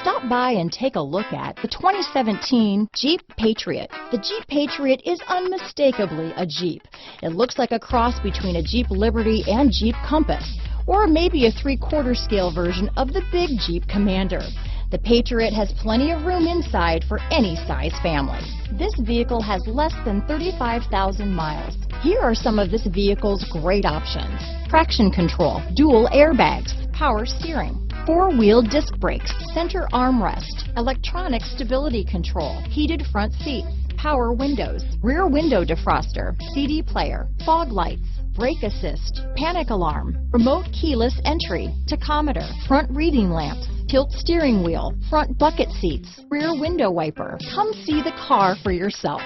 Stop by and take a look at the 2017 Jeep Patriot. The Jeep Patriot is unmistakably a Jeep. It looks like a cross between a Jeep Liberty and Jeep Compass, or maybe a 3/4 scale version of the big Jeep Commander. The Patriot has plenty of room inside for any size family. This vehicle has less than 35,000 miles. Here are some of this vehicle's great options: traction control, dual airbags, power steering, 4-wheel disc brakes, center armrest, electronic stability control, heated front seats, power windows, rear window defroster, CD player, fog lights, brake assist, panic alarm, remote keyless entry, tachometer, front reading lamps, tilt steering wheel, front bucket seats, rear window wiper. Come see the car for yourself.